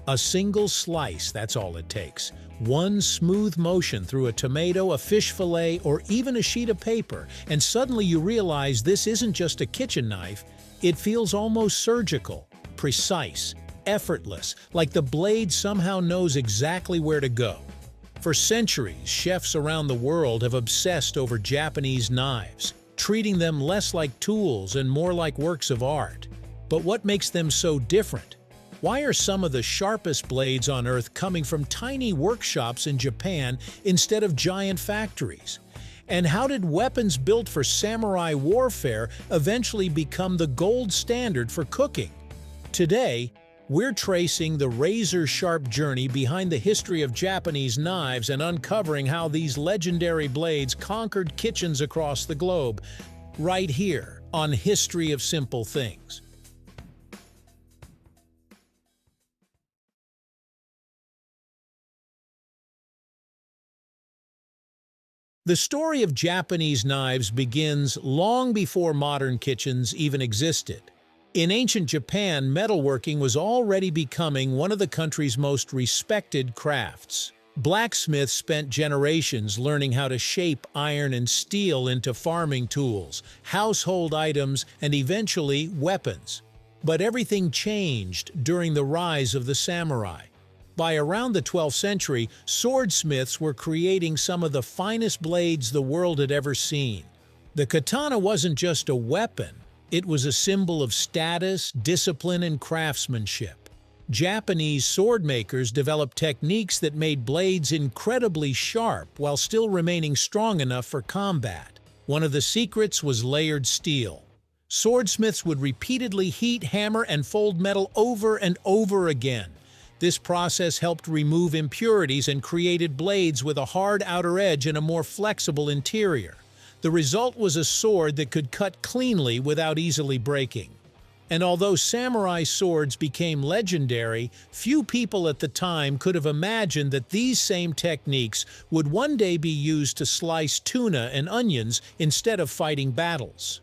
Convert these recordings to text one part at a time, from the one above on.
A single slice, that's all it takes. One smooth motion through a tomato, a fish fillet, or even a sheet of paper, and suddenly you realize this isn't just a kitchen knife, it feels almost surgical, precise, effortless, like the blade somehow knows exactly where to go. For centuries, chefs around the world have obsessed over Japanese knives, treating them less like tools and more like works of art. But what makes them so different? Why are some of the sharpest blades on Earth coming from tiny workshops in Japan instead of giant factories? And how did weapons built for samurai warfare eventually become the gold standard for cooking? Today, we're tracing the razor-sharp journey behind the history of Japanese knives and uncovering how these legendary blades conquered kitchens across the globe, right here on History of Simple Things. The story of Japanese knives begins long before modern kitchens even existed. In ancient Japan, metalworking was already becoming one of the country's most respected crafts. Blacksmiths spent generations learning how to shape iron and steel into farming tools, household items, and eventually weapons. But everything changed during the rise of the samurai. By around the 12th century, swordsmiths were creating some of the finest blades the world had ever seen. The katana wasn't just a weapon. It was a symbol of status, discipline, and craftsmanship. Japanese sword makers developed techniques that made blades incredibly sharp while still remaining strong enough for combat. One of the secrets was layered steel. Swordsmiths would repeatedly heat, hammer, and fold metal over and over again. This process helped remove impurities and created blades with a hard outer edge and a more flexible interior. The result was a sword that could cut cleanly without easily breaking. And although samurai swords became legendary, few people at the time could have imagined that these same techniques would one day be used to slice tuna and onions instead of fighting battles.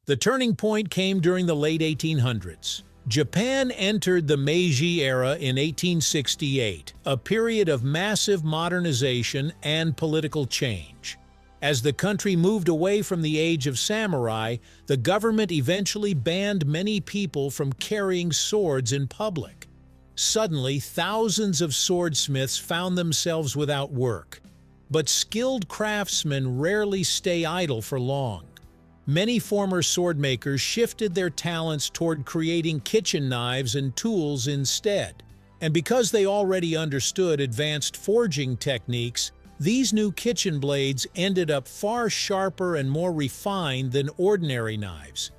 The turning point came during the late 1800s. Japan entered the Meiji era in 1868, a period of massive modernization and political change. As the country moved away from the age of samurai, the government eventually banned many people from carrying swords in public. Suddenly, thousands of swordsmiths found themselves without work. But skilled craftsmen rarely stay idle for long. Many former swordmakers shifted their talents toward creating kitchen knives and tools instead. And because they already understood advanced forging techniques, these new kitchen blades ended up far sharper and more refined than ordinary knives.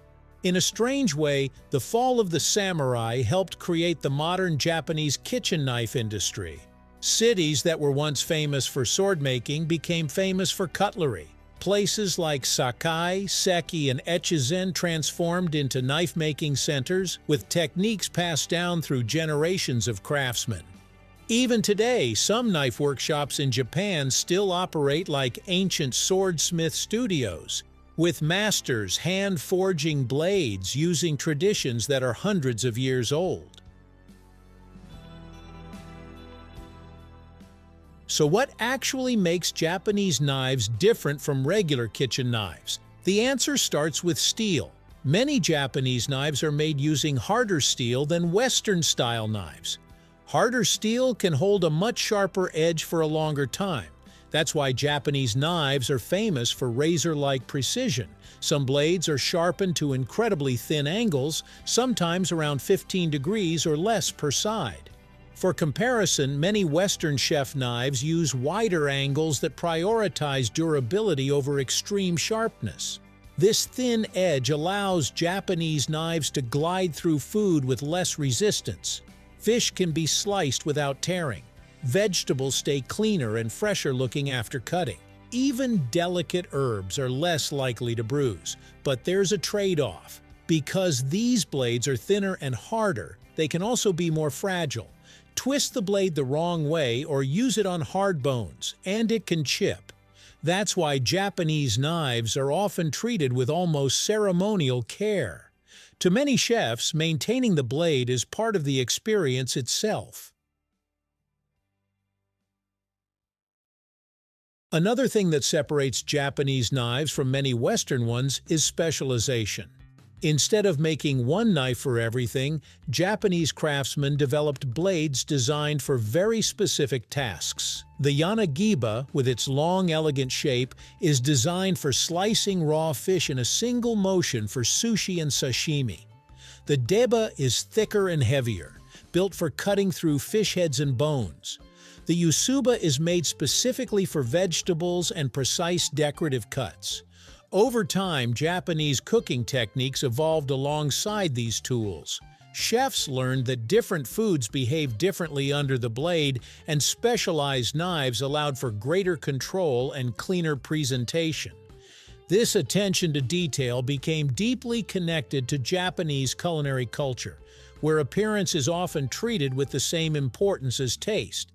In a strange way, the fall of the samurai helped create the modern Japanese kitchen knife industry. Cities that were once famous for swordmaking became famous for cutlery. Places like Sakai, Seki, and Echizen transformed into knife-making centers with techniques passed down through generations of craftsmen. Even today, some knife workshops in Japan still operate like ancient swordsmith studios, with masters hand-forging blades using traditions that are hundreds of years old. So what actually makes Japanese knives different from regular kitchen knives? The answer starts with steel. Many Japanese knives are made using harder steel than Western-style knives. Harder steel can hold a much sharper edge for a longer time. That's why Japanese knives are famous for razor-like precision. Some blades are sharpened to incredibly thin angles, sometimes around 15 degrees or less per side. For comparison, many Western chef knives use wider angles that prioritize durability over extreme sharpness. This thin edge allows Japanese knives to glide through food with less resistance. Fish can be sliced without tearing. Vegetables stay cleaner and fresher looking after cutting. Even delicate herbs are less likely to bruise. But there's a trade-off. Because these blades are thinner and harder, they can also be more fragile. Twist the blade the wrong way or use it on hard bones, and it can chip. That's why Japanese knives are often treated with almost ceremonial care. To many chefs, maintaining the blade is part of the experience itself. Another thing that separates Japanese knives from many Western ones is specialization. Instead of making one knife for everything, Japanese craftsmen developed blades designed for very specific tasks. The yanagiba, with its long, elegant shape, is designed for slicing raw fish in a single motion for sushi and sashimi. The deba is thicker and heavier, built for cutting through fish heads and bones. The yusuba is made specifically for vegetables and precise decorative cuts. Over time, Japanese cooking techniques evolved alongside these tools. Chefs learned that different foods behave differently under the blade, and specialized knives allowed for greater control and cleaner presentation. This attention to detail became deeply connected to Japanese culinary culture, where appearance is often treated with the same importance as taste.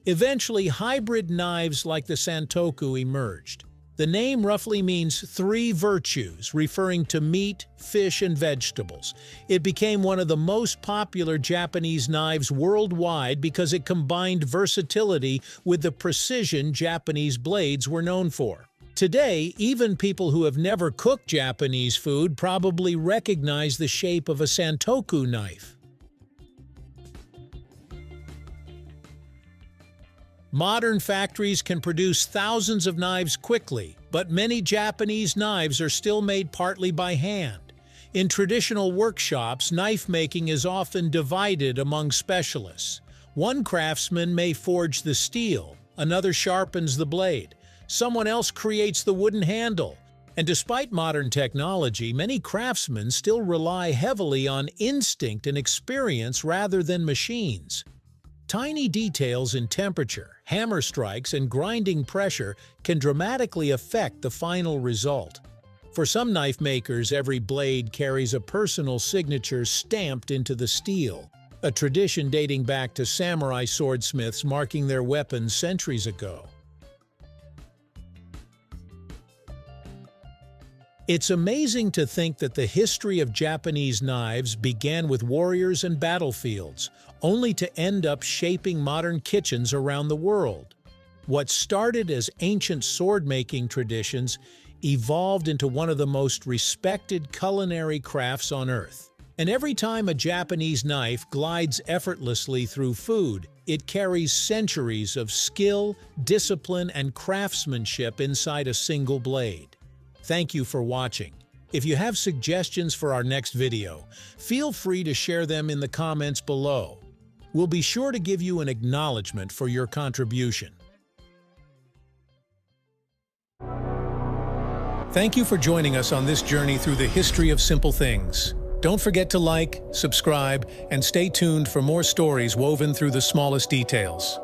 Eventually, hybrid knives like the santoku emerged. The name roughly means three virtues, referring to meat, fish, and vegetables. It became one of the most popular Japanese knives worldwide because it combined versatility with the precision Japanese blades were known for. Today, even people who have never cooked Japanese food probably recognize the shape of a santoku knife. Modern factories can produce thousands of knives quickly, but many Japanese knives are still made partly by hand. In traditional workshops, knife making is often divided among specialists. One craftsman may forge the steel, another sharpens the blade, someone else creates the wooden handle. And despite modern technology, many craftsmen still rely heavily on instinct and experience rather than machines. Tiny details in temperature, hammer strikes, and grinding pressure can dramatically affect the final result. For some knife makers, every blade carries a personal signature stamped into the steel, a tradition dating back to samurai swordsmiths marking their weapons centuries ago. It's amazing to think that the history of Japanese knives began with warriors and battlefields, only to end up shaping modern kitchens around the world. What started as ancient sword-making traditions evolved into one of the most respected culinary crafts on earth. And every time a Japanese knife glides effortlessly through food, it carries centuries of skill, discipline, and craftsmanship inside a single blade. Thank you for watching. If you have suggestions for our next video, feel free to share them in the comments below. We'll be sure to give you an acknowledgement for your contribution. Thank you for joining us on this journey through the history of simple things. Don't forget to like, subscribe, and stay tuned for more stories woven through the smallest details.